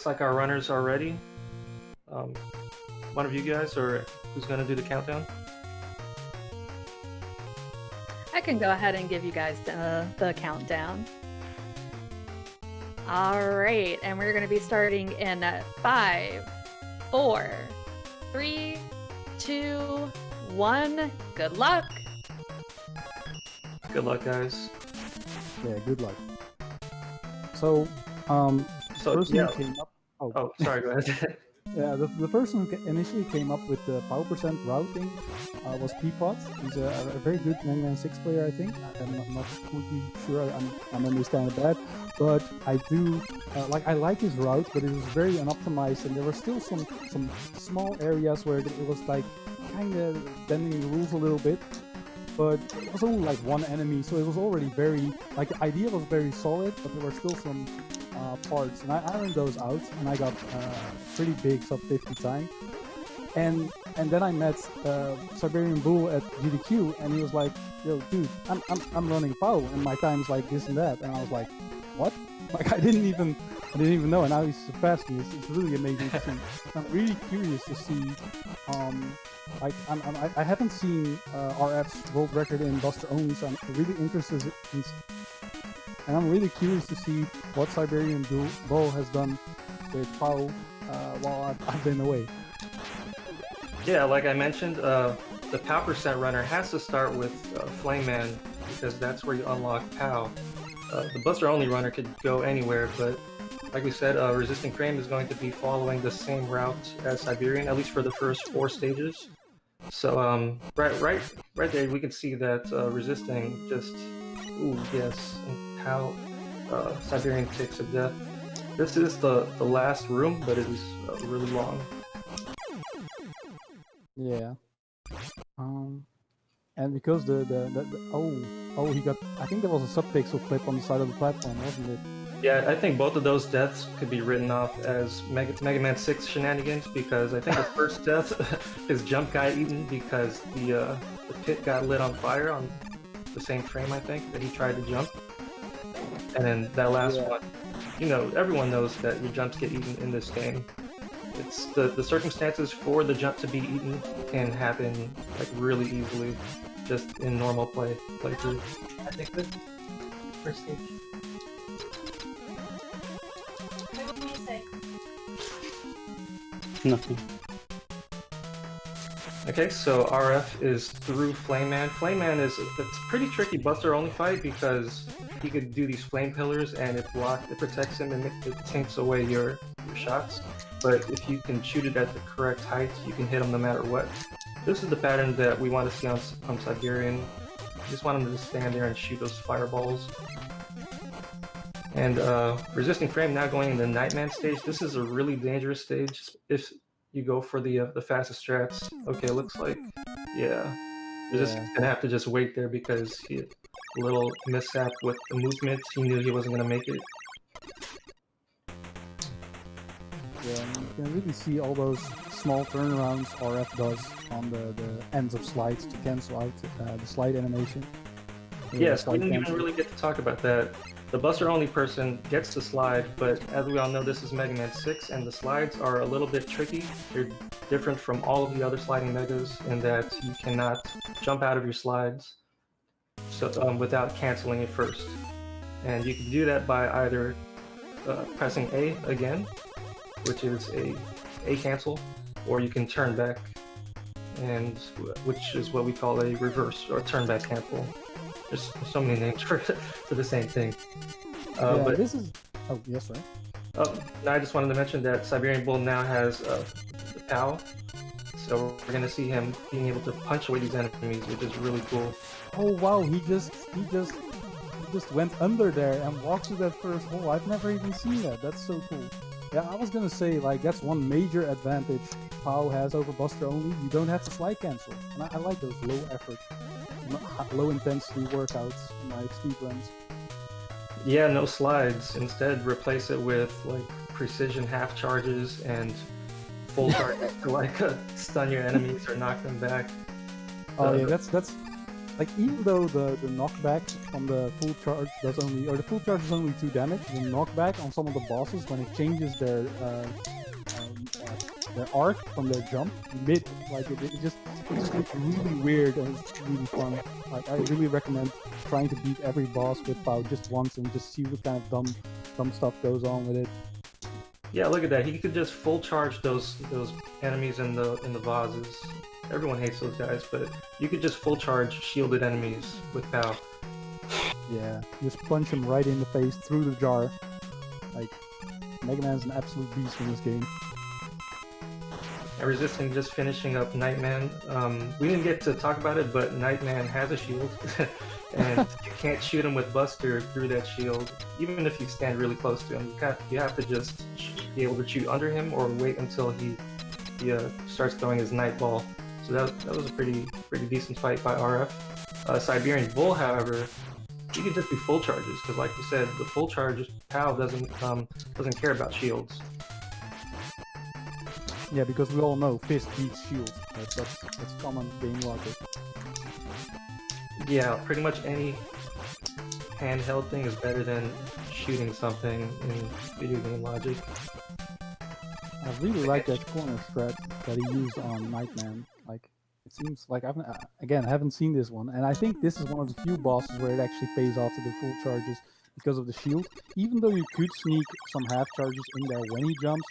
looks like our runners are ready. One of you guys, or who's going to do the countdown? I can go ahead and give you guys the countdown. All right, and we're going to be starting in 5, 4, 3, 2, 1. Good luck. Good luck, guys. Yeah, good luck. So, the person who came up. Oh, sorry. Go ahead. Yeah, the person who initially came up with the power percent routing was Peapod. He's a very good Mega Man 6 player, I think. I'm not completely sure I'm understanding that, but I do I like his route, but it was very unoptimized, and there were still some small areas where it was like kind of bending the rules a little bit. But it was only like one enemy, so it was already very the idea was very solid, but there were still some parts, and I ironed those out, and I got pretty big sub 50 time. And then I met Siberian Bull at GDQ, and he was like, "Yo, dude, I'm running POW, and my time's like this and that." And I was like, "What?" Like I didn't even know, and now he's surpassed me. It's really amazing to see. I'm really curious to see. I haven't seen RF's world record in Buster only, so I'm really interested in. And I'm really curious to see what Siberian Bull has done with POW while I've been away. Yeah, like I mentioned, the POW percent runner has to start with Flame Man, because that's where you unlock POW. The Buster only runner could go anywhere, but like we said, ResistingFrame is going to be following the same route as Siberian, at least for the first 4 stages. So right there, we can see that Resisting just, ooh yes, and how Siberian takes a death. This is the last room, but it is really long. Yeah. And because he got, I think there was a subpixel clip on the side of the platform, wasn't it? Yeah, I think both of those deaths could be written off as Mega Man 6 shenanigans, because I think the first death is jump guy eaten because the pit got lit on fire on the same frame, I think, that he tried to jump. And then that last one, you know, everyone knows that your jumps get eaten in this game. It's the circumstances for the jump to be eaten can happen like really easily, just in normal playthrough. I think this first stage. What do you say? Nothing. Okay, so RF is through Flame Man. Flame Man is a pretty tricky Buster only fight because he could do these flame pillars and it protects him and it takes away your shots. But if you can shoot it at the correct height, you can hit him no matter what. This is the pattern that we want to see on Siberian. You just want him to just stand there and shoot those fireballs. And ResistingFrame now going into the Nightman stage. This is a really dangerous stage if you go for the fastest strats. Okay, looks like, yeah. Resisting's gonna have to just wait there because he had a little mishap with the movement. He knew he wasn't gonna make it. Yeah, and you can really see all those small turnarounds RF does on the ends of slides to cancel out the slide animation. Yes, we didn't even really get to talk about that. The Buster only person gets to slide, but as we all know, this is Mega Man 6, and the slides are a little bit tricky. They're different from all of the other sliding Megas in that you cannot jump out of your slides without canceling it first. And you can do that by either pressing A again, which is a cancel, or you can turn back, and which is what we call a reverse or turn back cancel. There's so many names for the same thing. But this is. Oh yes, right. Now I just wanted to mention that Siberian Bull now has the POW, so we're gonna see him being able to punch away these enemies, which is really cool. Oh wow, he just went under there and walked through that first hole. I've never even seen that. That's so cool. Yeah, I was gonna say, like, that's one major advantage POW has over Buster only. You don't have to slide cancel, and I like those low effort, low intensity workouts in my speed runs. Yeah, no slides. Instead, replace it with like precision half charges and full charges to like stun your enemies or knock them back. Oh yeah, that's like even though the knockback from the full charge does only, or the full charge is only 2 damage, the knockback on some of the bosses when it changes their arc from their jump mid, like it just looks really weird and it's really fun. Like I really recommend trying to beat every boss with POW just once and just see what kind of dumb stuff goes on with it. Yeah, look at that. He could just full charge those enemies in the vases. Everyone hates those guys, but you could just full charge shielded enemies with POW. Yeah, just punch him right in the face through the jar. Like Mega Man's an absolute beast in this game. And Resisting just finishing up Nightman. We didn't get to talk about it, but Nightman has a shield, and you can't shoot him with Buster through that shield, even if you stand really close to him. You have to just be able to shoot under him or wait until he starts throwing his Night Ball. So that was a pretty decent fight by RF. Siberian Bull, however, he could just do full charges because, like you said, the full charge POW doesn't care about shields. Yeah, because we all know fist beats shield. That's common game logic. Yeah, pretty much any handheld thing is better than shooting something in video game logic. I really like that corner strat that he used on Nightman. Like, it seems like I haven't seen this one, and I think this is one of the few bosses where it actually pays off to do full charges because of the shield. Even though you could sneak some half charges in there when he jumps,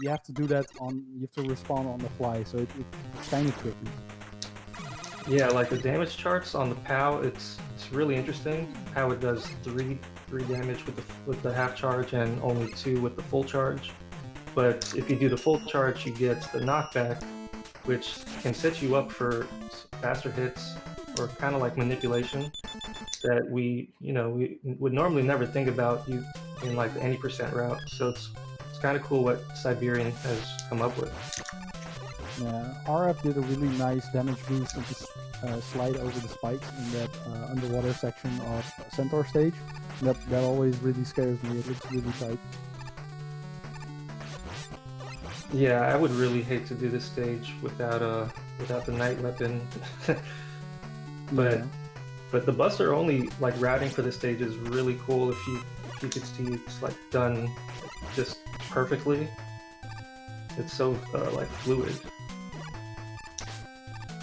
you have to do that you have to respawn on the fly, so it's kind of tricky. Yeah, like the damage charts on the POW, it's really interesting how it does three damage with the half charge and only 2 with the full charge. But if you do the full charge, you get the knockback, which can set you up for faster hits or kind of like manipulation that we would normally never think about you in like the any percent route. So it's kind of cool what Siberian has come up with. Yeah, RF did a really nice damage boost and just slide over the spikes in that underwater section of Centaur stage. That always really scares me. It looks really tight. Yeah, I would really hate to do this stage without the night weapon. But the Buster only like routing for this stage is really cool if you could see it's like done just perfectly. It's so like fluid.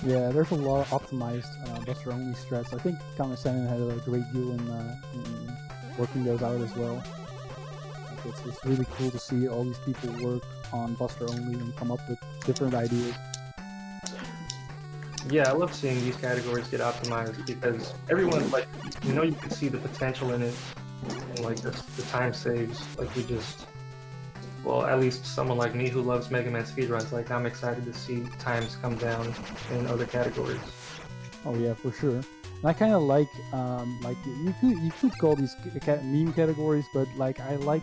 Yeah, there's a lot of optimized Buster only strats. I think Kamisenin had a great deal in working those out as well. Like it's really cool to see all these people work on Buster only and come up with different ideas. Yeah, I love seeing these categories get optimized because everyone, like, you can see the potential in it, and like the time saves. Like well, at least someone like me who loves Mega Man speedruns, like I'm excited to see times come down in other categories. Oh yeah, for sure. And I kind of like you could call these meme categories, but like I like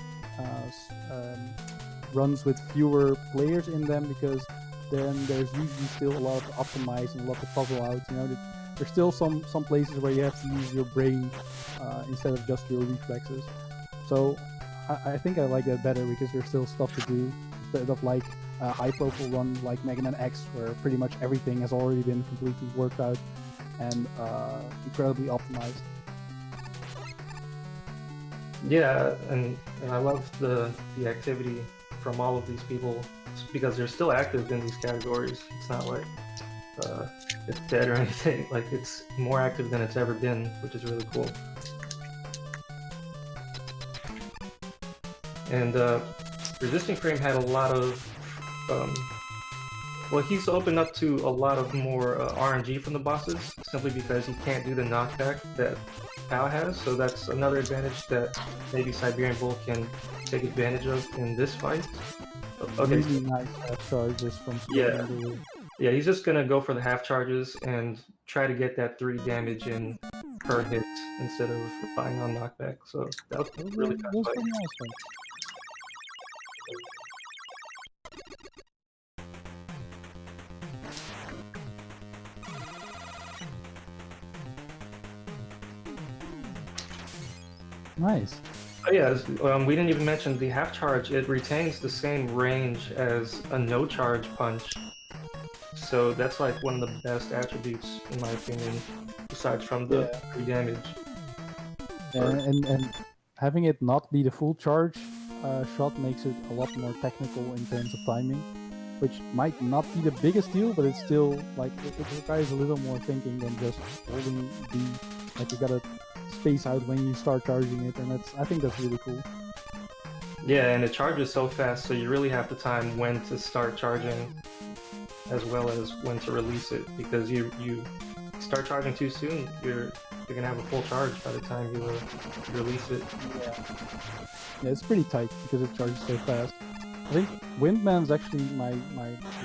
runs with fewer players in them because then there's usually still a lot to optimize and a lot to puzzle out. There's still some places where you have to use your brain instead of just your reflexes. So I think I like that better because there's still stuff to do instead of like a high-profile run like Mega Man X, where pretty much everything has already been completely worked out and incredibly optimized. Yeah, and I love the activity from all of these people because they're still active in these categories. It's not like it's dead or anything. Like it's more active than it's ever been, which is really cool. And ResistingFrame had a lot of well, he's opened up to a lot of more RNG from the bosses simply because he can't do the knockback that POW has. So that's another advantage that maybe Siberian Bull can take advantage of in this fight. Okay. Really nice charges from Siberian Bull. Yeah, he's just gonna go for the half charges and try to get that 3 damage in per hit instead of relying on knockback. So that was really tough fight. Pretty nice, Nice. Oh yeah, we didn't even mention the half charge. It retains the same range as a no charge punch. So that's like one of the best attributes, in my opinion. aside from the free damage. And having it not be the full charge shot makes it a lot more technical in terms of timing, which might not be the biggest deal, but it's still like it requires a little more thinking than just holding B. Like you gotta space out when you start charging it, and I think that's really cool. Yeah, and it charges so fast, so you really have to time when to start charging, as well as when to release it. Because you start charging too soon, you're gonna have a full charge by the time you release it. Yeah, it's pretty tight because it charges so fast. I think Windman's actually my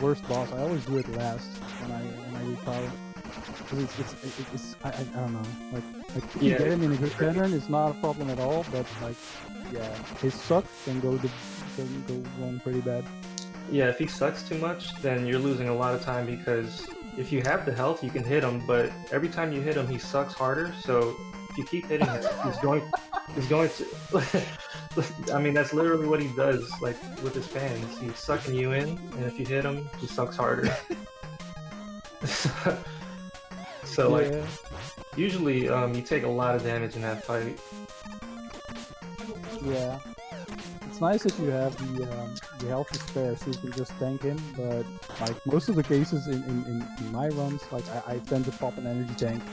worst boss. I always do it last when I do power. Because I don't know. Like if you get him in a good pattern, it's not a problem at all. But like, yeah, his suck can go wrong pretty bad. Yeah, if he sucks too much, then you're losing a lot of time because if you have the health, you can hit him. But every time you hit him, he sucks harder. So if you keep hitting him, he's going to. I mean, that's literally what he does. Like with his fans, he's sucking you in, and if you hit him, he sucks harder. So like, usually you take a lot of damage in that fight. Yeah, it's nice if you have the health to spare, so you can just tank him. But like most of the cases in my runs, like I tend to pop an energy tank.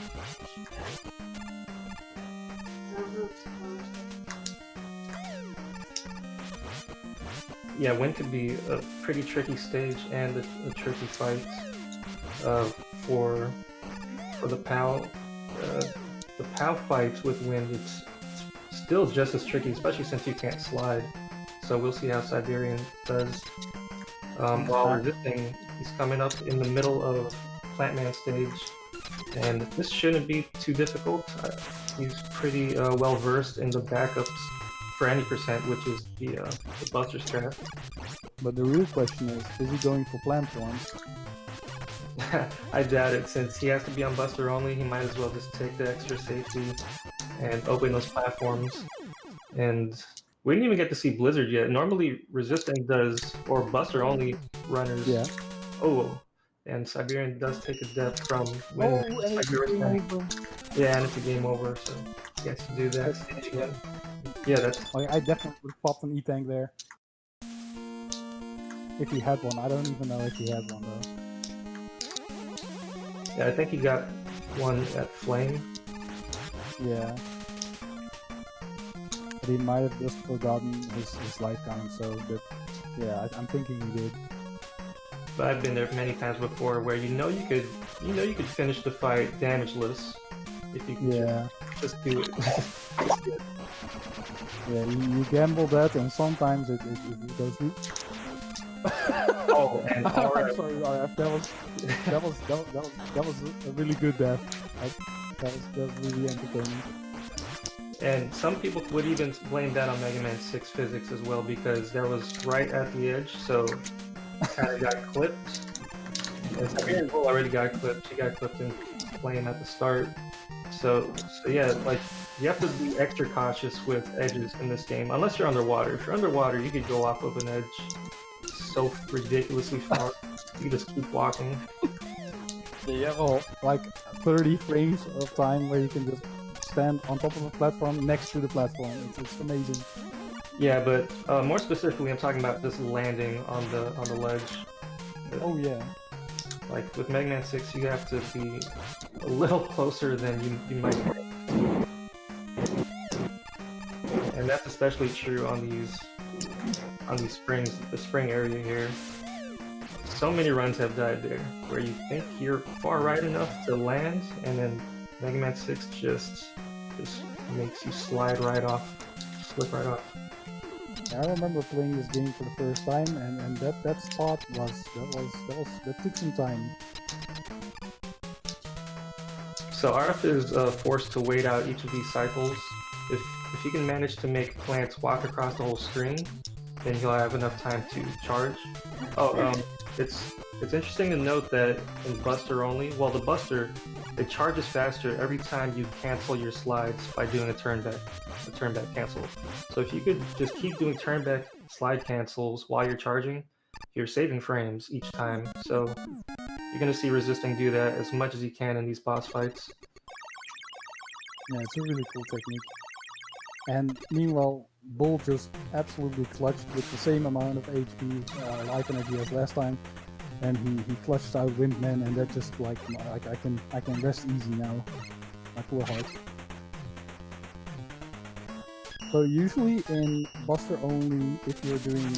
Yeah, Wind could be a pretty tricky stage and a tricky fight for the POW. The POW fights with Wind, it's still just as tricky, especially since you can't slide. So we'll see how Siberian does. While resisting, he's coming up in the middle of Plantman stage, and this shouldn't be too difficult. He's pretty well versed in the backups for any percent, which is the Buster strat. But the real question is he going for platforms? I doubt it, since he has to be on Buster only. He might as well just take the extra safety and open those platforms. And we didn't even get to see Blizzard yet. Normally, Resisting does, or Buster only runners. Yeah. Oh, and Siberian does take a death from Wind. Yeah, and it's a game over, so he has to do that stage again. Yeah, that's. I definitely would pop an E-tank there. If he had one. I don't even know if he had one though. Yeah, I think he got one at Flame. Yeah. But he might have just forgotten his life count, so that, yeah, I'm thinking he did. But I've been there many times before where you could finish the fight damageless if you could just do it. Yeah, you gamble that, and sometimes it goes through. Oh, and I'm sorry, RF. That was a really good death. That was really entertaining. And some people would even blame that on Mega Man 6 physics as well, because that was right at the edge, so kind of got clipped. And siberianbull already got clipped. She got clipped in Flame at the start. So yeah, like, you have to be extra cautious with edges in this game, unless you're underwater. If you're underwater, you could go off of an edge so ridiculously far. You just keep walking. Yeah, well, like 30 frames of time where you can just stand on top of a platform next to the platform. It's amazing. Yeah, but more specifically, I'm talking about just landing on the ledge. Oh yeah. Like with Mega Man 6, you have to be a little closer than you might think. And that's especially true on these springs, the spring area here. So many runs have died there, where you think you're far right enough to land, and then Mega Man 6 just makes you slide right off, slip right off. I remember playing this game for the first time, and that spot that took some time. So RF is forced to wait out each of these cycles. If he can manage to make plants walk across the whole screen, then he'll have enough time to charge. Oh, it's interesting to note that in Buster only, well, the Buster, it charges faster every time you cancel your slides by doing a turn back cancel. So if you could just keep doing turn back slide cancels while you're charging, you're saving frames each time. So you're gonna see Resisting do that as much as he can in these boss fights. Yeah, it's a really cool technique. And meanwhile, Bull just absolutely clutched with the same amount of HP, life energy as last time, and he clutched out Windman, and that just like I can rest easy now. My poor heart. So usually in Buster only, if you're doing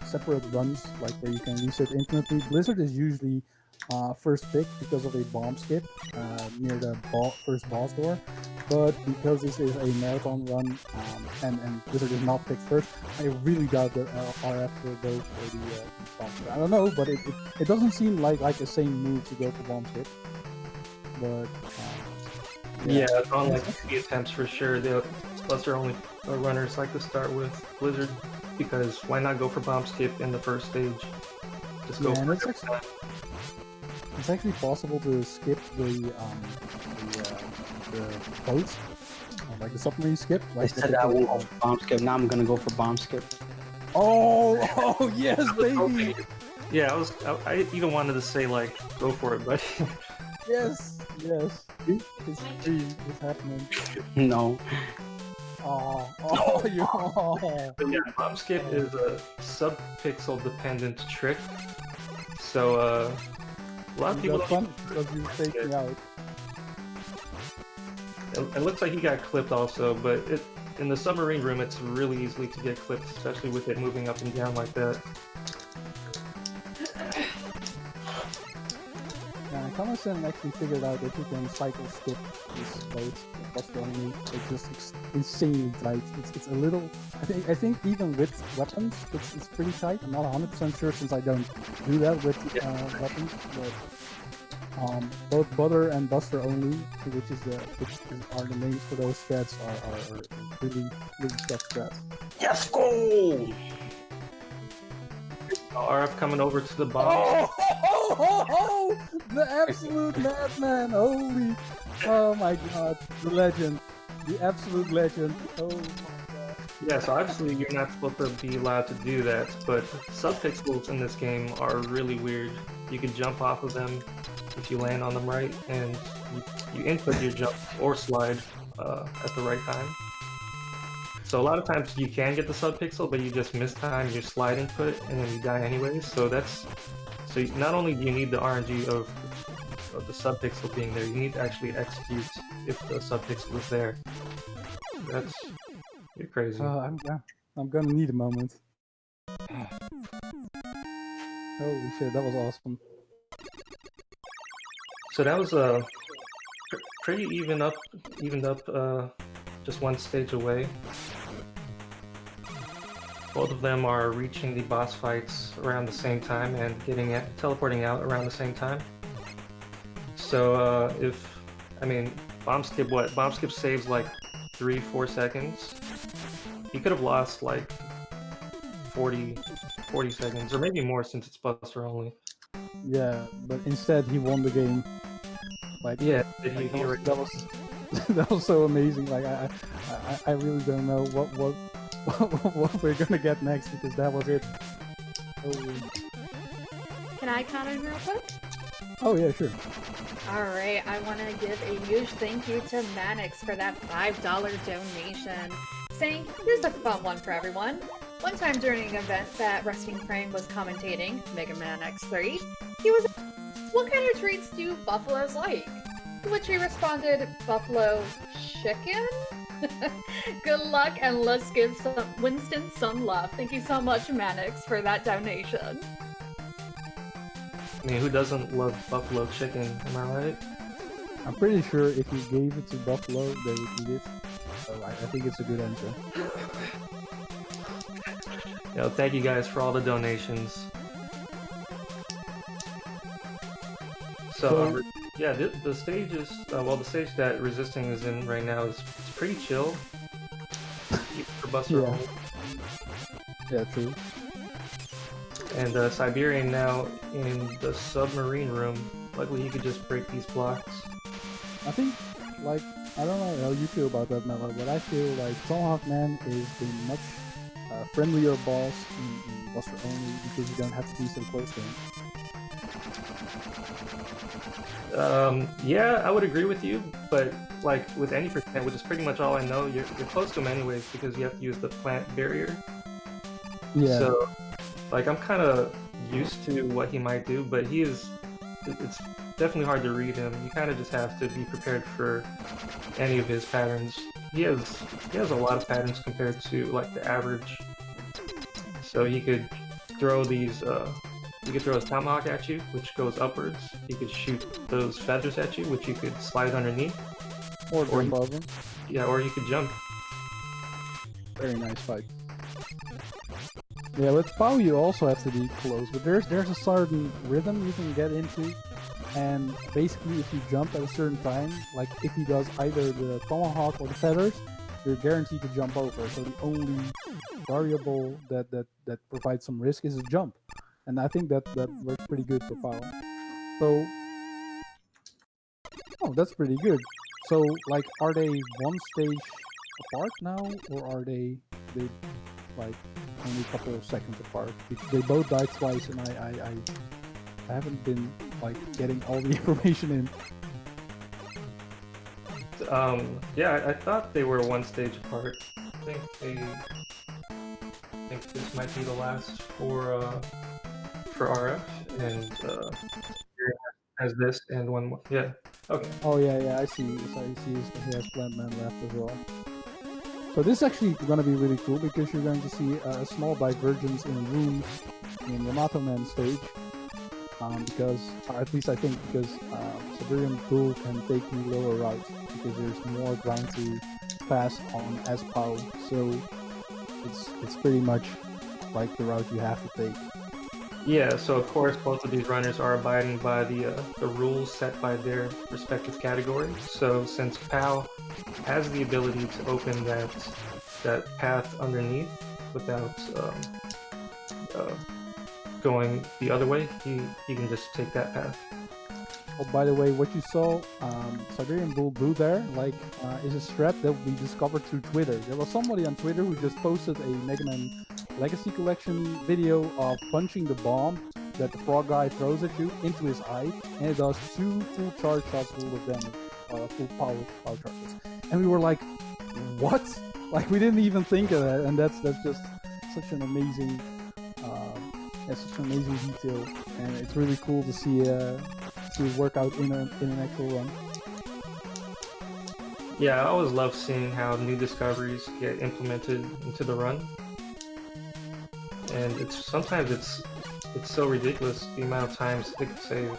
separate runs, like where you can reset infinitely, Blizzard is usually first pick because of a bomb skip near the first boss door. But because this is a marathon run and Blizzard is not picked first, I really doubt that RF will go for the bomb skip. I don't know, but it doesn't seem like the same move to go for bomb skip. But yeah, on like the attempts for sure. The Buster only runners like to start with Blizzard because why not go for bomb skip in the first stage? Just go for it. It's actually possible to skip the boats, like the submarine skip. Like I said I won't go for bomb skip. Now I'm gonna go for bomb skip. Oh yes, baby. Yeah, I even wanted to say like go for it, but yes. It's free. It's happening. No. You. But yeah, bomb skip is a sub-pixel dependent trick. So a lot of people got fun because you faking out. It looks like he got clipped also, but in the submarine room it's really easily to get clipped, especially with it moving up and down like that. Yeah, Thomason actually figured out that you can cycle skip this boat. Buster only. It's just insanely tight. It's a little. I think even with weapons, it's pretty tight. I'm not 100% sure since I don't do that with weapons, but both Butter and Buster only, which are the names for those strats, are really tough strats. Yes, go! RF coming over to the bomb. Oh, the absolute madman! Holy, oh my god, the legend, the absolute legend. Oh my god. Yeah, so obviously you're not supposed to be allowed to do that, but subpixels in this game are really weird. You can jump off of them if you land on them right, and you input your jump or slide at the right time. So a lot of times you can get the subpixel, but you just miss time your slide input, and then you die anyways. So not only do you need the RNG of the subpixel being there, you need to actually execute if the subpixel is there. You're crazy. I'm gonna need a moment. Holy shit, that was awesome. So that was pretty evened up, just one stage away. Both of them are reaching the boss fights around the same time and teleporting out around the same time. So bomb skip saves like 3-4 seconds. He could have lost like 40 seconds, or maybe more since it's Buster only. Yeah, but instead he won the game. Like yeah, that was so amazing. Like I really don't know what we're gonna get next because that was it. Holy. Can I comment in real quick? Oh yeah, sure. Alright, I want to give a huge thank you to Manix for that $5 donation, saying, here's a fun one for everyone. One time during an event that ResistingFrame was commentating, Mega Man X3, he was asked, what kind of treats do buffaloes like? To which he responded, buffalo chicken? Good luck, and let's give Winston some love. Thank you so much, Manix, for that donation. I mean, who doesn't love buffalo chicken? Am I right? I'm pretty sure if you gave it to Buffalo, they would eat it. So I think it's a good answer. Thank you guys for all the donations. So yeah, the stage is the stage that Resisting is in right now is pretty chill. For Buster only. Yeah, true. And Siberian now in the submarine room. Luckily, he could just break these blocks. I think, like, I don't know how you feel about that, Mello, but I feel like Tomahawk Man is a much friendlier boss in Buster only because you don't have to be so close to him. Yeah, I would agree with you, but like with any percent, which is pretty much all I know, you're close to him anyways because you have to use the plant barrier. Yeah. So, like, I'm kind of used to what he might do, but it's definitely hard to read him. You kind of just have to be prepared for any of his patterns. He has a lot of patterns compared to like the average. So he could throw these. He could throw his tomahawk at you, which goes upwards. He could shoot those feathers at you, which you could slide underneath. Or Or jump over. Yeah, or you could jump. Very nice fight. Yeah, with POW you also have to be close, but there's a certain rhythm you can get into, and basically if you jump at a certain time, like if he does either the tomahawk or the feathers, you're guaranteed to jump over. So the only variable that provides some risk is a jump, and I think that works pretty good for POW. So, oh, that's pretty good. So, like, are they one stage apart now, or are they like only a couple of seconds apart? Because they both died twice, and I haven't been like getting all the information in. Yeah, I thought they were one stage apart. I think this might be the last for RF, and here has this and one more. Yeah. Okay. Oh yeah, I see. So I see he has Plant Man left as well. So this is actually going to be really cool because you're going to see a small divergence in rooms in Yamato Man stage. Because, or at least I think, because Siberian Bull can take the lower route because there's more ground to pass on as POW. So it's pretty much like the route you have to take. Yeah, so of course both of these runners are abiding by the rules set by their respective categories. So since POW has the ability to open that path underneath without going the other way, he can just take that path. Oh, by the way, what you saw, Siberian Bull Blue there, like, is a strat that we discovered through Twitter. There was somebody on Twitter who just posted a Mega Man Legacy Collection video of punching the bomb that the frog guy throws at you into his eye, and it does 2 full charge shots full of damage, full power charges. And we were like, what? Like, we didn't even think of that, and that's just such an amazing, such an amazing detail, and it's really cool to see it work out in an actual run. Yeah, I always love seeing how new discoveries get implemented into the run. And sometimes it's so ridiculous the amount of times it can save.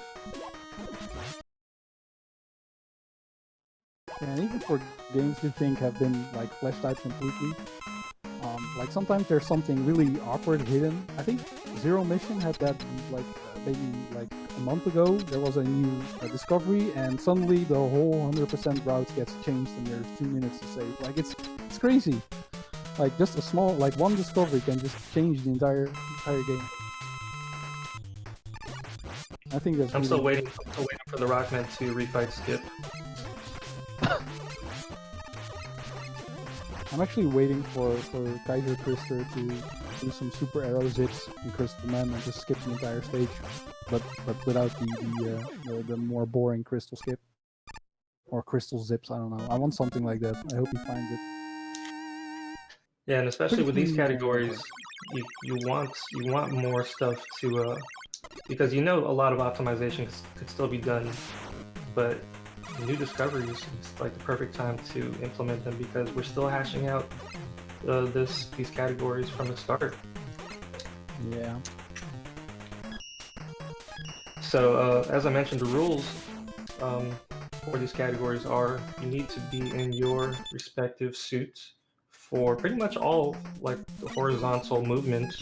And even for games you think have been like fleshed out completely, like sometimes there's something really awkward hidden. I think Zero Mission had that like maybe like a month ago. There was a new discovery, and suddenly the whole 100% route gets changed, and there's 2 minutes to save. Like it's crazy. Like just a small, like one discovery can just change the entire game. I think that's. I'm still waiting for the Rockman to refight Skip. I'm actually waiting for Kaiser Krister to do some super arrow zips in Crystal Man and just skip the entire stage, but without the more boring crystal skip or crystal zips. I don't know. I want something like that. I hope he finds it. Yeah, and especially with these categories, you want more stuff to because you know a lot of optimization could still be done, but new discoveries is like the perfect time to implement them because we're still hashing out these categories from the start. Yeah. So as I mentioned, the rules for these categories are you need to be in your respective suits for pretty much all like the horizontal movement.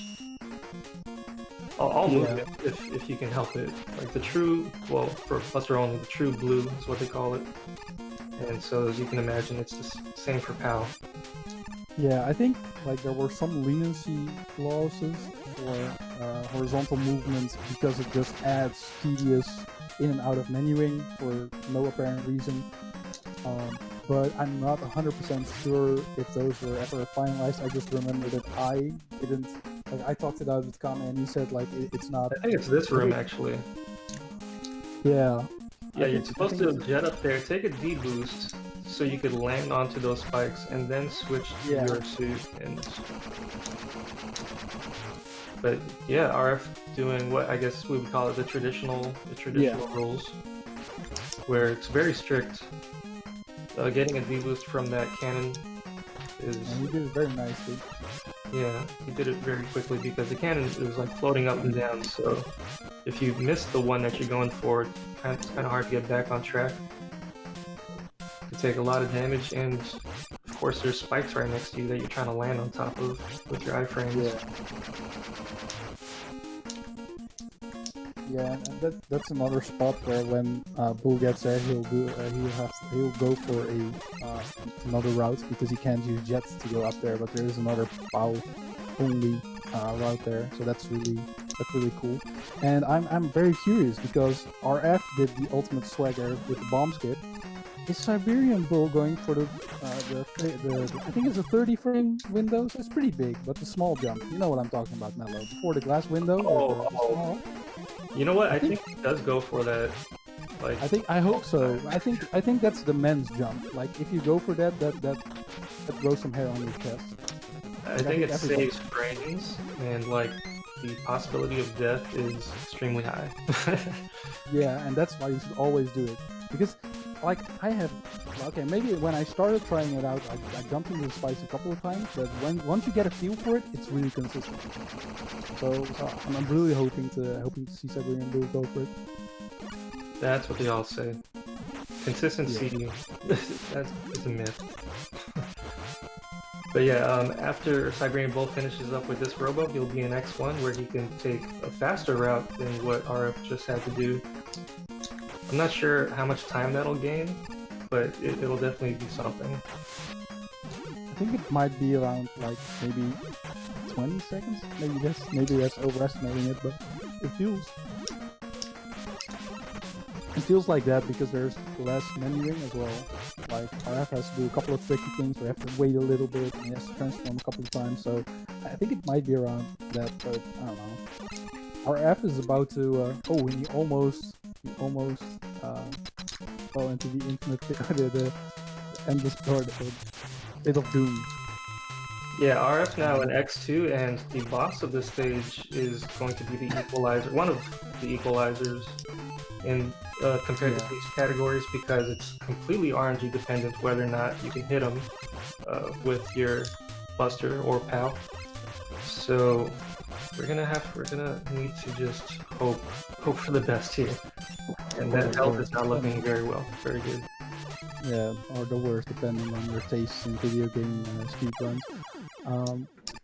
All movement, if you can help it. Like the true, well, for Buster only, the true blue is what they call it. And so as you can imagine, it's the same for POW. Yeah, I think like there were some leniency clauses for horizontal movements because it just adds tedious in and out of menuing for no apparent reason. But I'm not 100% sure if those were ever finalized. I just remember that I didn't. Like, I talked it out with Kame, and he said like it's not. I think it's this room actually. Yeah, Yeah, I you're think- I supposed think to it's- jet up there, take a D boost, so you could land onto those spikes, and then switch to Yeah. your suit. But yeah, RF doing what I guess we would call it the traditional rules, where it's very strict. Getting a D boost from that cannon is And he did it very nicely. yeah, he did it very quickly because the cannon is like floating up and down. So if you miss the one that you're going for, it's kind of hard to get back on track. You take a lot of damage, and of course there's spikes right next to you that you're trying to land on top of with your iframes. Yeah, and that's another spot where when Bull gets there, he'll go for another route because he can't use jets to go up there. But there is another POW only route there, so that's really cool. And I'm very curious because RF did the ultimate swagger with the bomb skip. Is Siberian Bull going for the I think it's a 30 frame window, so it's pretty big, but the small jump. You know what I'm talking about, Mello. Before the glass window. the small. You know what? I think he does go for that. Like I hope so. I think that's the men's jump. Like if you go for that grows some hair on your chest. I think it saves frames, and like the possibility of death is extremely high. Yeah, and that's why you should always do it. Because like maybe when I started trying it out, I jumped into the spikes a couple of times, but once you get a feel for it, it's really consistent. So I'm really hoping to see Siberian Bull go for it. That's what they all say. Consistency, that's a myth. But yeah, after Siberian Bull finishes up with this robo, he'll be in X1 where he can take a faster route than what RF just had to do. I'm not sure how much time that'll gain, but it'll definitely be something. I think it might be around like maybe 20 seconds. Maybe that's overestimating it, but it feels like that because there's less menuing as well. Like RF has to do a couple of tricky things, we have to wait a little bit, and he has to transform a couple of times. So I think it might be around that, but I don't know. RF is about to he almost fell into the infinite the endless door, the pit of doom. Yeah, RF now in X2, and the boss of this stage is going to be the equalizer, one of the equalizers in compared to these categories, because it's completely RNG dependent whether or not you can hit them with your Buster or POW. So we're gonna need to just hope for the best here, and that health is not looking very good. Yeah, or the worst, depending on your tastes in video game speedruns.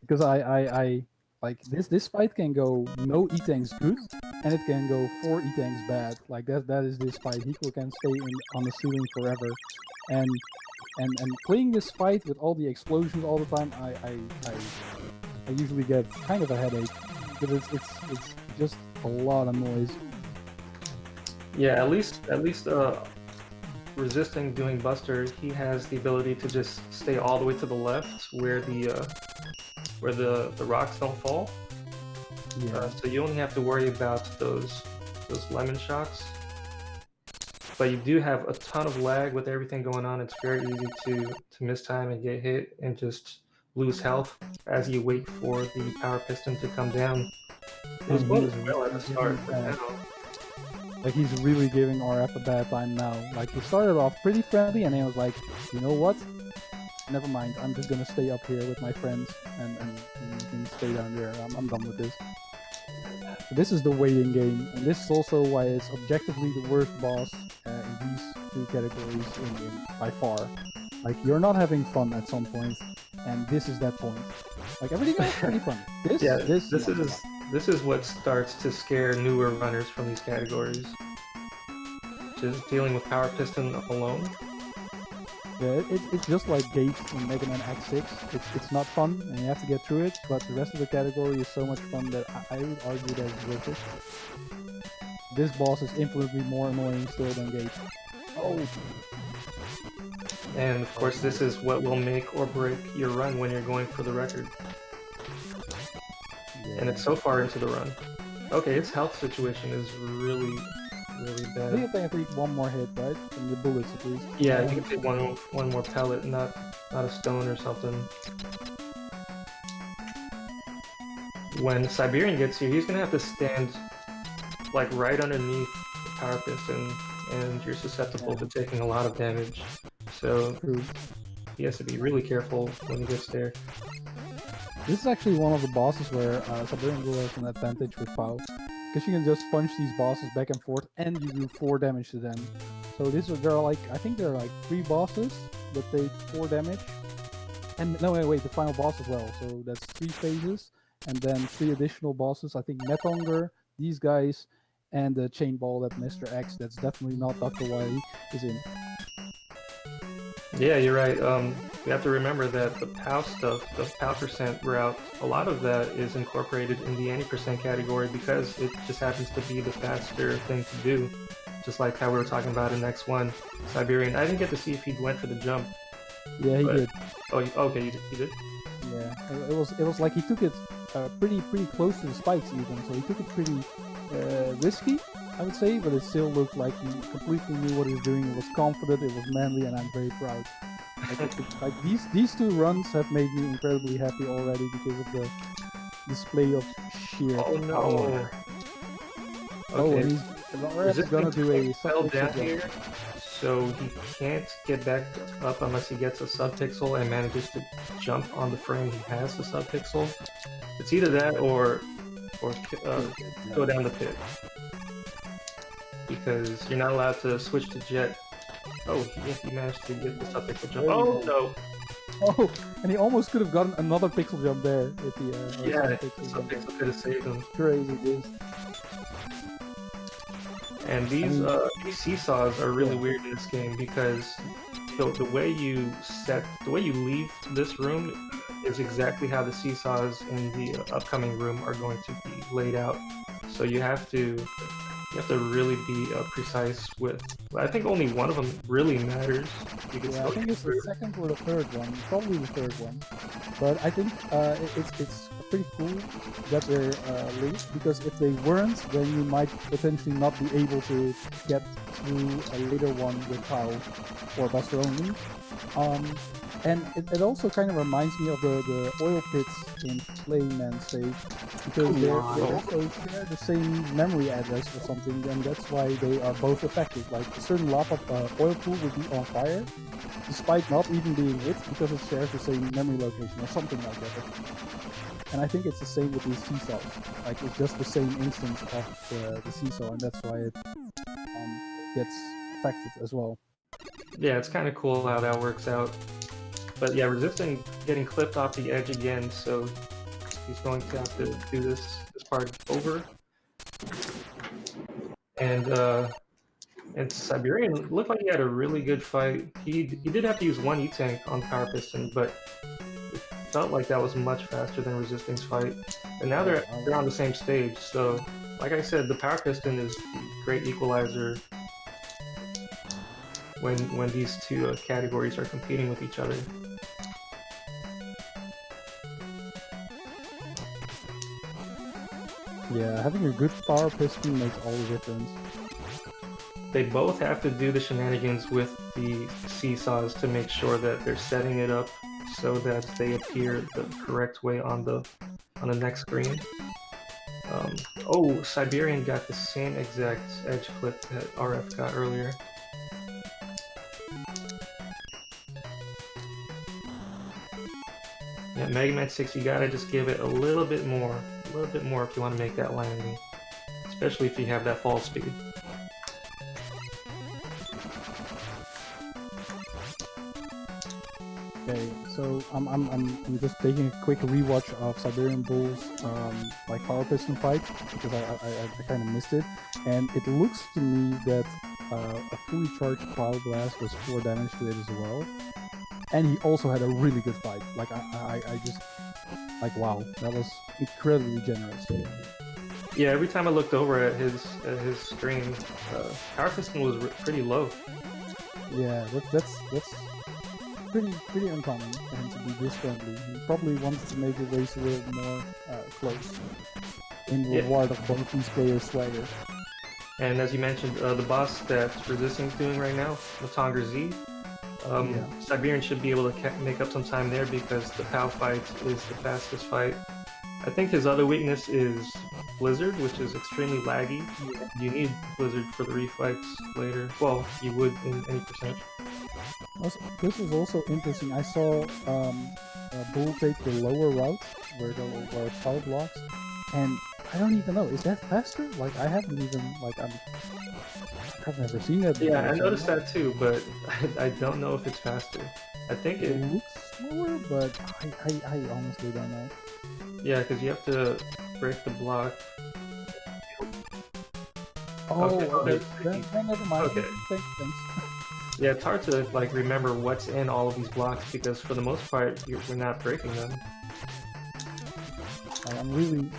Because I like this fight can go no E-tanks good, and it can go 4 E-tanks bad. Like that is this fight. Hiko can stay on the ceiling forever, and playing this fight with all the explosions all the time, I usually get kind of a headache because it's just a lot of noise. Yeah, at least resisting doing Buster, he has the ability to just stay all the way to the left where the rocks don't fall. Yeah. So you only have to worry about those lemon shocks. But you do have a ton of lag with everything going on. It's very easy to miss time and get hit and just lose health as you wait for the power piston to come down. It was going well at the start, but now like he's really giving RF a bad time now. Like he started off pretty friendly, and then was like, you know what? Never mind. I'm just gonna stay up here with my friends, and you can stay down there. I'm done with this. This is the waiting game, and this is also why it's objectively the worst boss in these two categories by far. Like you're not having fun at some point, and this is that point. Like everything else is pretty fun. This is what starts to scare newer runners from these categories. Just dealing with power piston alone. Yeah, it's just like Gate in Mega Man X6. It's not fun, and you have to get through it, but the rest of the category is so much fun that I would argue that it's worth it. This boss is infinitely more annoying still than Gate. Oh! And of course, this is what will make or break your run when you're going for the record. Yeah. And it's so far into the run. Okay, its health situation is really really I bad. think I take one more hit, right? From the bullets at least. Yeah, you can take one more pellet, not a stone or something. When Siberian gets here, he's gonna have to stand like right underneath the power piston, and you're susceptible to taking a lot of damage. So True. he has to be really careful when he gets there. This is actually one of the bosses where Siberian Bull has an advantage with POW. Because you can just punch these bosses back and forth and you do 4 damage to them. So there are like, I think there are like 3 bosses that take 4 damage. And no, wait, the final boss as well. So that's 3 phases. And then 3 additional bosses. I think Metonger, these guys, and the chain ball that Mr. X, that's definitely not Dr. Wily, is in. Yeah, you're right. We have to remember that the POW stuff, the POW percent route, a lot of that is incorporated in the any percent category because it just happens to be the faster thing to do. Just like how we were talking about in X1. Siberian, I didn't get to see if he went for the jump. Yeah, he did. Oh, okay, you did? Yeah, it was like he took it pretty close to the spikes even, so he took it pretty risky, I would say, but it still looked like he completely knew what he was doing. It was confident, it was manly, and I'm very proud. Like these 2 runs have made me incredibly happy already because of the display of sheer power. Oh, Okay. and he's gonna do a fell down jump. here, so he can't get back up unless he gets a subpixel and manages to jump on the frame he has the subpixel. It's either that or go down the pit, because you're not allowed to switch to jet. Oh, yes, he managed to get the subpixel jump. Oh no! Oh, and he almost could have gotten another pixel jump there if he Yeah, subpixel subpixel could have saved him. Crazy this. And these seesaws are really weird in this game because the way you leave this room is exactly how the seesaws in the upcoming room are going to be laid out. So you have to really be precise with. I think only one of them really matters. You can Yeah, I think it's the second or the third one, probably the third one. But I think it's pretty cool that they're linked, because if they weren't, then you might potentially not be able to get through a later one with POW or Buster only. And it also kind of reminds me of the oil pits in Playman Stage, because they also share the same memory address or something, and that's why they are both effective. Like a certain lava oil pool would be on fire, despite not even being hit, because it shares the same memory location or something like that. And I think it's the same with these seesaws. Like it's just the same instance of the seesaw, and that's why it gets affected as well. Yeah, it's kind of cool how that works out. But yeah, Resisting getting clipped off the edge again, so he's going to have to do this part over. And Siberian looked like he had a really good fight. He did have to use 1 E-Tank on Power Piston, but it felt like that was much faster than Resisting's fight. And now they're on the same stage, so like I said, the Power Piston is the great equalizer when these 2 categories are competing with each other. Yeah, having a good power piston makes all the difference. They both have to do the shenanigans with the seesaws to make sure that they're setting it up so that they appear the correct way on the next screen. Oh, Siberian got the same exact edge clip that RF got earlier. Yeah, Mega Man 6, you gotta just give it a little bit more if you want to make that landing, especially if you have that fall speed. Okay, so I'm just taking a quick rewatch of Siberian Bull's like power piston fight, because I kind of missed it, and it looks to me that a fully charged Cloud Blast was 4 damage to it as well, and he also had a really good fight. Like I just like, wow, that was incredibly generous. Yeah, every time I looked over at his stream, power piston was pretty low. Yeah, that's pretty uncommon for him to be this friendly. He probably wants to make the race a little more close in reward of both these players' swagger. And as you mentioned, the boss that Resisting's doing right now, Matongar Z, Siberian should be able to make up some time there because the POW fight is the fastest fight. I think his other weakness is Blizzard, which is extremely laggy. You need Blizzard for the refights later. Well, you would in any percent. This is also interesting. I saw Bull take the lower route where it's power blocks, and I don't even know, is that faster? Like I haven't even I've never seen that before. Yeah, I noticed that too, but I don't know if it's faster. I think It looks slower, but I honestly don't know. Yeah, because you have to break the block. Oh, Okay. Then never mind. Okay. Thanks. Yeah, it's hard to like remember what's in all of these blocks because for the most part you're not breaking them. I'm really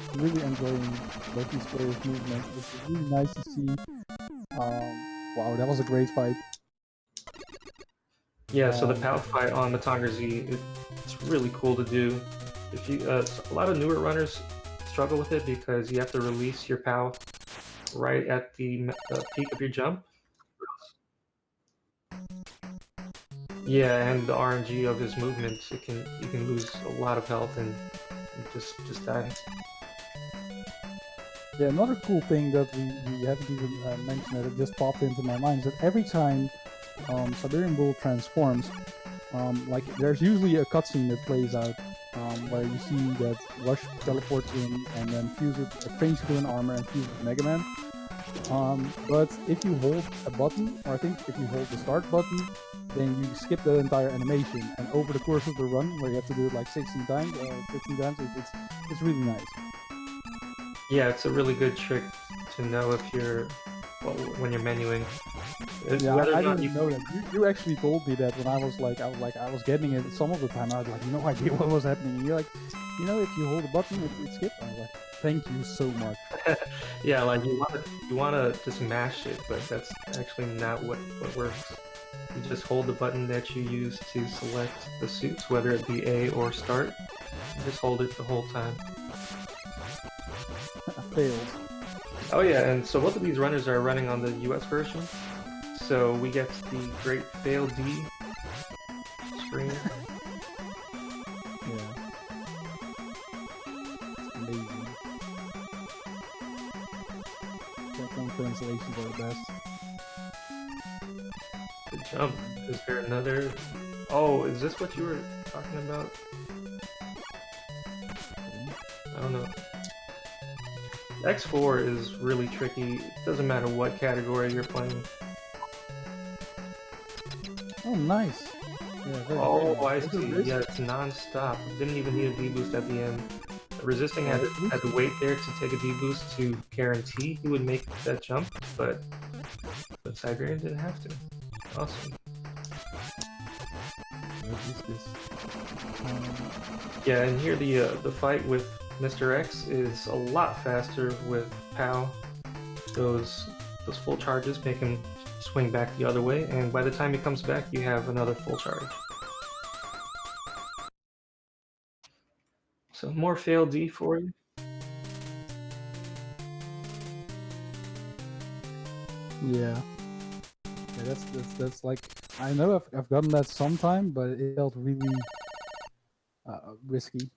enjoying both these players' movements. It's really nice to see. Wow, that was a great fight. Yeah, so the POW fight on the Matongar Z, it's really cool to do. If you, a lot of newer runners struggle with it because you have to release your POW right at the peak of your jump. Yeah, and the RNG of his movements, you can lose a lot of health and just die. Yeah, another cool thing that we haven't even mentioned that it just popped into my mind is that every time Siberian Bull transforms, like there's usually a cutscene that plays out where you see that Rush teleports in and then changes to an armor and fuses Mega Man. But if you hold a button, or I think if you hold the start button, then you skip the entire animation. And over the course of the run, where you have to do it like 16 times or 15 times, it's really nice. Yeah, it's a really good trick to know if you're when you're menuing. Yeah, I didn't know that. You actually told me that when I was getting it some of the time. I had like no idea what was happening. And you're like, you know, if you hold a button, it skips. I was like, thank you so much. Yeah, like you wanna just mash it, but that's actually not what works. You just hold the button that you use to select the suits, whether it be A or start. You just hold it the whole time. Failed. Oh yeah, and so both of these runners are running on the US version. So we get the great fail D screen. Yeah. It's amazing. Capcom translations are the best. The jump. Is there another? Oh, is this what you were talking about? I don't know. X4 is really tricky. It doesn't matter what category you're playing. Oh, nice. Yeah, very I nice. see. Yeah, it's non-stop. Didn't even need a D-boost at the end. Resisting had to wait there to take a D-boost to guarantee he would make that jump, but Siberian didn't have to. Awesome. What is this? Yeah, and here the fight with Mr. X is a lot faster with POW. Those full charges make him swing back the other way, and by the time he comes back, you have another full charge. So more fail D for you. Yeah. Yeah, that's like, I know I've gotten that sometime, but it felt really risky.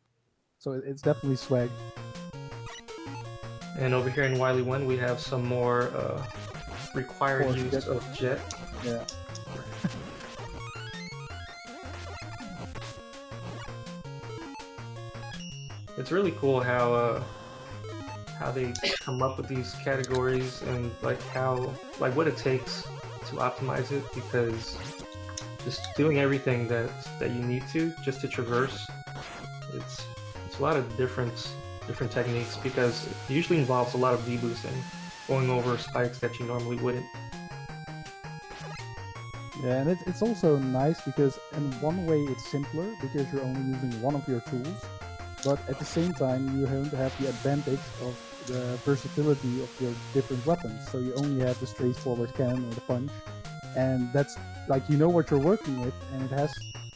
So it's definitely swag. And over here in Wily 1, we have some more required use of jet. Yeah. It's really cool how they come up with these categories and like what it takes to optimize it, because just doing everything that you need to just to traverse, it's a lot of different techniques, because it usually involves a lot of deboosting, going over spikes that you normally wouldn't. Yeah, and it's also nice because in one way it's simpler because you're only using one of your tools, but at the same time you have the advantage of the versatility of your different weapons. So you only have the straightforward cannon or the punch, and that's like, you know what you're working with, and it has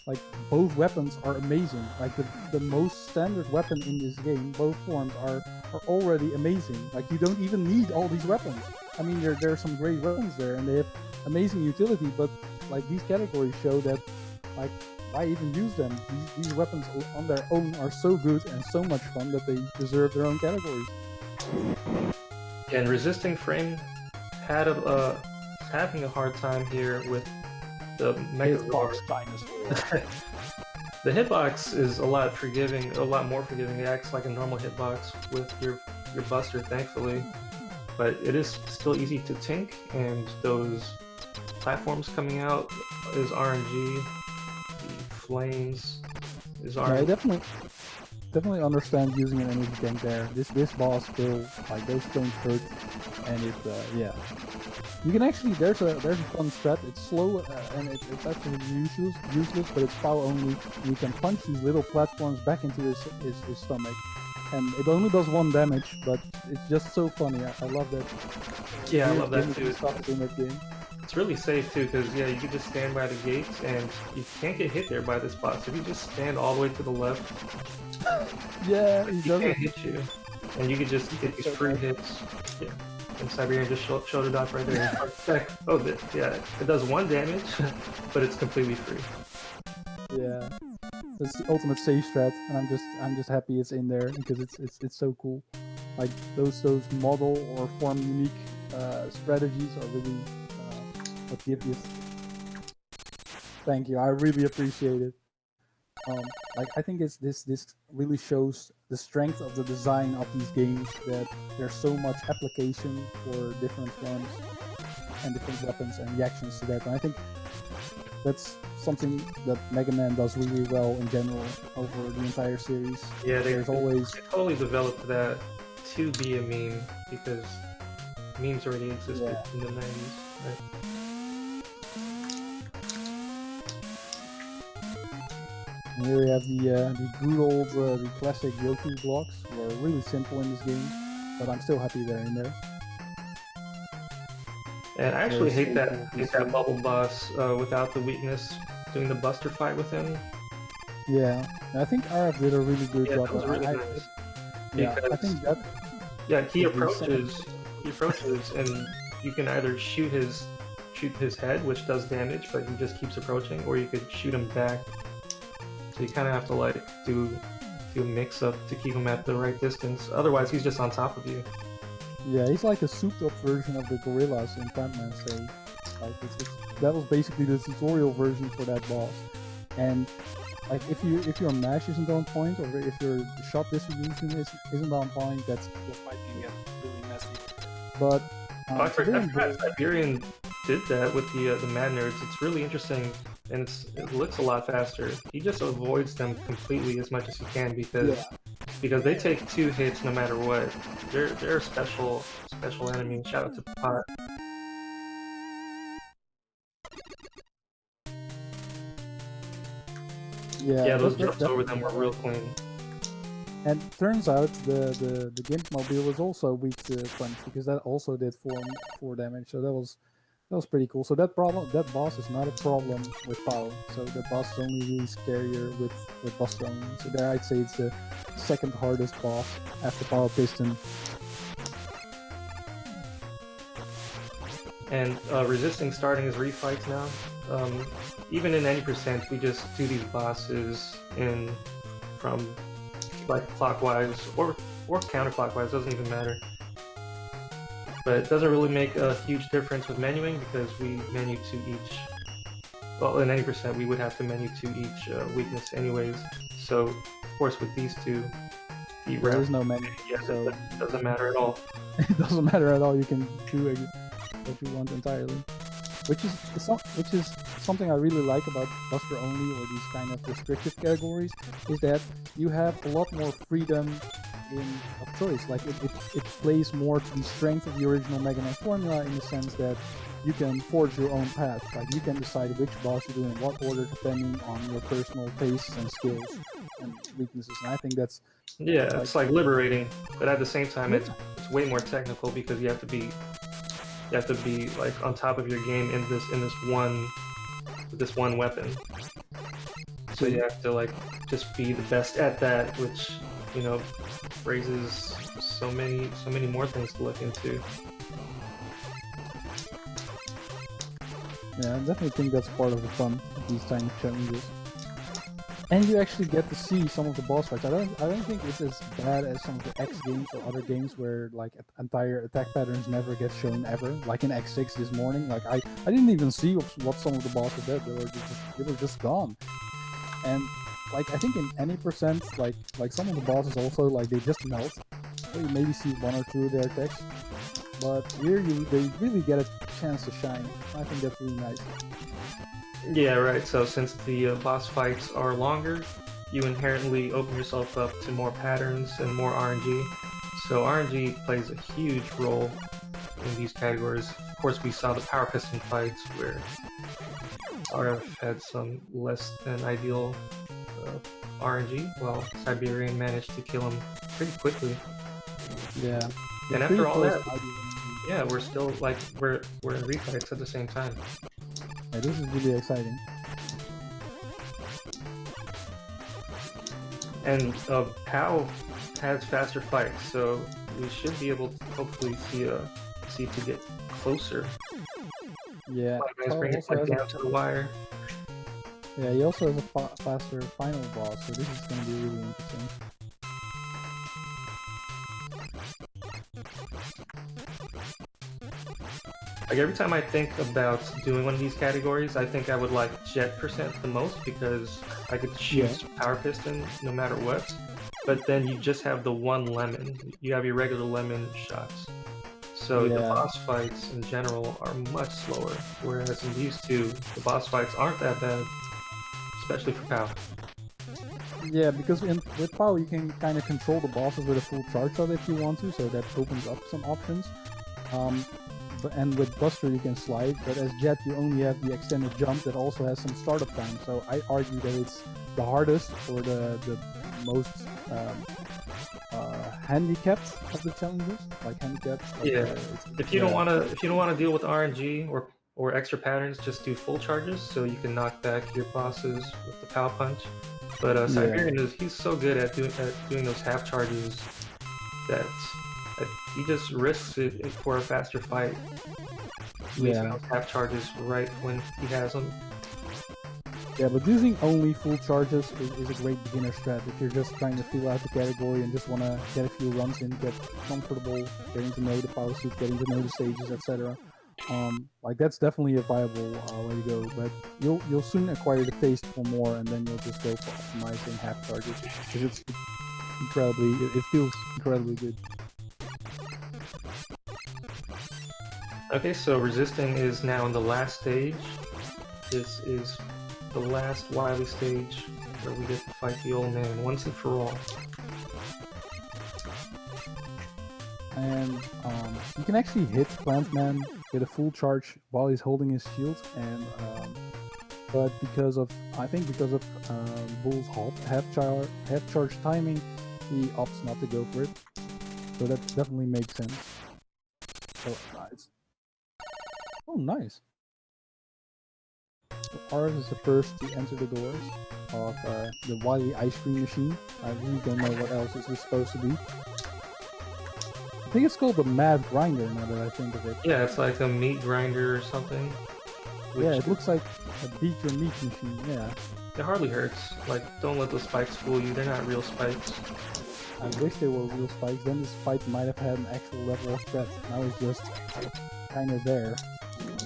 like, both weapons are amazing. Like the most standard weapon in this game, both forms are already amazing. Like you don't even need all these weapons. I mean, there are some great weapons there, and they have amazing utility. But like these categories show that, like, why even use them? These weapons on their own are so good and so much fun that they deserve their own categories. Yeah, and Resisting Frame had having a hard time here with the Mega Roar. Dinosaur. The hitbox is a lot more forgiving. It acts like a normal hitbox with your buster, thankfully. But it is still easy to tink, and those platforms coming out is RNG. The flames is RNG. Yeah, I definitely understand using an energy tank there. This boss still, like, those flames hurt, and it yeah. You can actually, there's a fun strat. It's slow and it's absolutely useless, but it's power only. You can punch these little platforms back into his stomach, and it only does 1 damage, but it's just so funny. I love that. Yeah, I love that too. Stuff in that game. It's really safe too, because yeah, you can just stand by the gates, and you can't get hit there by this boss. If you just stand all the way to the left, yeah, he can't hit you, and you can just get these free hits. Yeah. And Siberian just showed it off right there. Oh, yeah, it does 1 damage, but it's completely free. Yeah, that's the ultimate safe strat, and I'm just happy it's in there because it's so cool. Like those model or form unique strategies are really what give you. Thank you, I really appreciate it. Like I think this really shows the strength of the design of these games, that there's so much application for different forms and different weapons and reactions to that. And I think that's something that Mega Man does really well in general over the entire series. Yeah, they totally developed that to be a meme, because memes already existed in the 90s. Right? And here we have the good old, the classic Yoku blocks, who are really simple in this game, but I'm still happy they're in there. And I actually hate that bubble boss without the weakness, doing the buster fight with him. Yeah, I think RF did a really good job. That was really nice. Yeah, I think that. Yeah, he approaches, and you can either shoot his head, which does damage, but he just keeps approaching, or you could shoot him back. So you kind of have to like do a mix-up to keep him at the right distance. Otherwise, he's just on top of you. Yeah, he's like a souped-up version of the gorillas in Batman, say. Like that was basically the tutorial version for that boss. And like if your mash isn't on point, or if your shot distribution isn't on point, that's the fight can get really messy. But I forgot Siberian did that with the Mad Nerds. It's really interesting, and it looks a lot faster. He just avoids them completely as much as he can, because they take 2 hits no matter what. They're a special enemy. Shout out to Pot. Yeah, those jumps over them were real clean. And turns out the Gimp Mobile was also weak to punch, because that also did 4 damage. So that was pretty cool. So that boss is not a problem with POW. So the boss is only really scarier with Buster only. So there I'd say it's the 2nd hardest boss after Power Piston. And resisting starting his refights now. Even in any percent, we just do these bosses from like clockwise or counterclockwise, doesn't even matter. But it doesn't really make a huge difference with menuing, because we menu to each. Well, in any percent, we would have to menu to each weakness anyways. So, of course, with these two, there is no menu. Yeah, so it doesn't matter at all. It doesn't matter at all. You can do what you want entirely. Which is something I really like about Buster Only or these kind of restrictive categories, is that you have a lot more freedom of choice. Like it plays more to the strength of the original Mega Man formula, in the sense that you can forge your own path. Like you can decide which boss you do in what order, depending on your personal tastes and skills and weaknesses. And I think that's it's like liberating, but at the same time, it's way more technical, because you have to be like on top of your game in this one weapon. So you have to like just be the best at that, which raises so many more things to look into. Yeah, I definitely think that's part of the fun of these tiny challenges. And you actually get to see some of the boss fights. I don't think it's as bad as some of the X games or other games where like entire attack patterns never get shown ever. Like in X6 this morning, like I didn't even see what some of the bosses did. They were just gone. And like I think in any percent, like some of the bosses also like they just melt. So you maybe see one or two of their attacks. But here they really get a chance to shine. I think that's really nice. Yeah, right. So since the boss fights are longer, you inherently open yourself up to more patterns and more RNG. So RNG plays a huge role in these categories. Of course, we saw the power piston fights where RF had some less than ideal RNG, while Siberian managed to kill him pretty quickly. Yeah. And after all that, yeah, we're still like we're in refights at the same time. Yeah, this is really exciting. And POW has faster fights, so we should be able to hopefully see to get closer. Yeah. Like guys bring it like down to the wire. Yeah, he also has a faster final boss, so this is going to be really interesting. Like every time I think about doing one of these categories, I think I would like Jet percent the most because I could choose Power Piston no matter what. But then you just have the one lemon. You have your regular lemon shots. So the boss fights in general are much slower. Whereas in these two, the boss fights aren't that bad, especially for POW. Yeah, because with POW you can kind of control the bosses with a full charge shot if you want to, so that opens up some options. And with Buster you can slide, but as Jet you only have the extended jump that also has some startup time. So I argue that it's the hardest or the most handicapped of the challenges, like handicapped. Like, yeah, if you don't want to deal with RNG or extra patterns, just do full charges so you can knock back your bosses with the POW punch. But Siberian he's so good at doing those half charges that he just risks it for a faster fight. Using those half charges right when he has them. Yeah, but using only full charges is a great beginner strat if you're just trying to feel out the category and just want to get a few runs in, get comfortable, getting to know the power suit, getting to know the stages, etc. Like that's definitely a viable way to go. But you'll soon acquire the taste for more, and then you'll just go for optimizing half charges because it feels incredibly good. Okay, so resisting is now in the last stage. This is the last Wily stage where we get to fight the old man once and for all. And you can actually hit Plantman with a full charge while he's holding his shield, and but because of Bull's half charge timing, he opts not to go for it. So that definitely makes sense. So nice. Oh, nice. So RF is the first to enter the doors of the Wily ice cream machine. I really don't know what else this is supposed to be. I think it's called the Mad Grinder now that I think of it. Yeah, it's like a meat grinder or something. Yeah, it looks like a beat your meat machine, yeah. It hardly hurts. Like, don't let those spikes fool you. They're not real spikes. I wish they were real spikes, then this fight might have had an actual level of threat. Now it's just kind of there.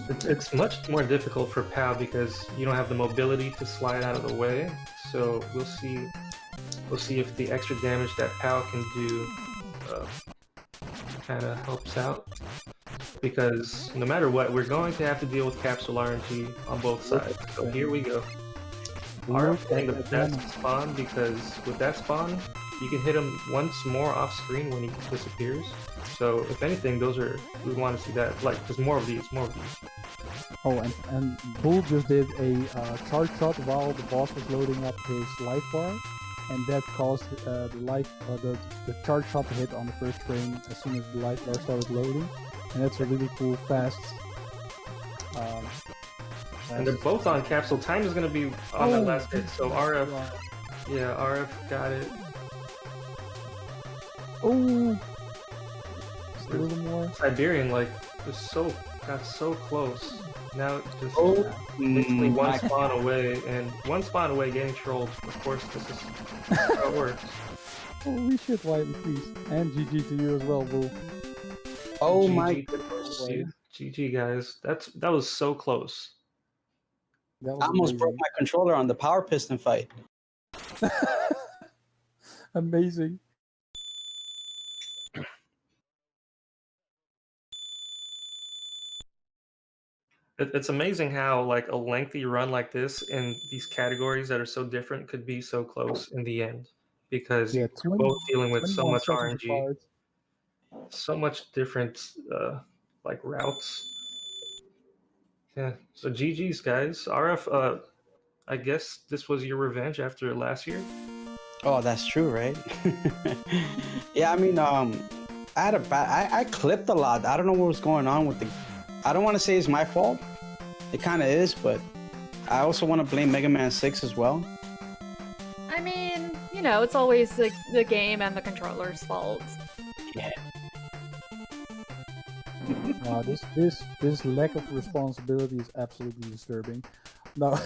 It's much more difficult for POW because you don't have the mobility to slide out of the way. So we'll see if the extra damage that POW can do kind of helps out. Because no matter what, we're going to have to deal with capsule RNG on both sides. So here we go. RF getting the best spawn because with that spawn, you can hit him once more off screen when he disappears. So if anything, we want to see that. Like, there's more of these. Oh, and Bull just did a charge shot while the boss was loading up his life bar, and that caused the charge shot to hit on the first frame as soon as the life bar started loading, and that's a really cool fast. And they're both on capsule. Time is going to be on that last hit. So RF, yeah, RF got it. Oh, still a little more. Siberian got so close. Now it's just Oh, basically one my- spawn away, and one spawn away getting trolled. Of course, this is how it works. Holy shit, Wiley, please. And GG to you as well, Bull. Oh GG my to goodness. you. GG guys. That was so close. That I was almost broke my controller on the power piston fight. amazing. It's amazing how like a lengthy run like this in these categories that are so different could be so close in the end, because Yeah, you're both dealing with so 21 much seconds RNG, apart. so much different like routes. Yeah. So GG's guys. RF. I guess this was your revenge after last year. Oh, that's true, right? Yeah, I mean, I had a bad. I clipped a lot. I don't know what was going on with the. I don't want to say it's my fault. It kind of is, but I also want to blame Mega Man 6 as well. I mean, you know, it's always the game and the controller's fault. Yeah. This lack of responsibility is absolutely disturbing. No,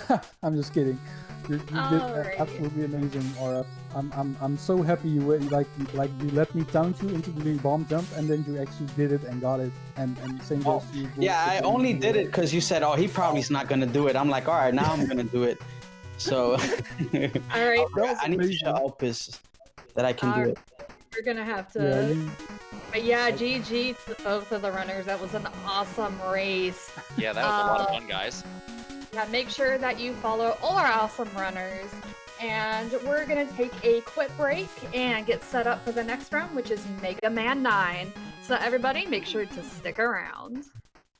I'm just kidding. You did Alright. absolutely amazing, RF. I'm so happy you like you let me taunt you into doing bomb jump, and then you actually did it and got it. And same goes to you. Bull, Yeah, I for only doing did it because you said, "Oh, he probably's not gonna do it." I'm like, "All right, now I'm gonna do it." So Alright, I need to show Elpis that I can do it. we're gonna have to. Yeah, But yeah, GG to both of the runners. That was an awesome race. Yeah, that was a lot of fun, guys. Yeah, make sure that you follow all our awesome runners. And we're gonna take a quick break and get set up for the next round, which is Mega Man 9. So everybody, make sure to stick around.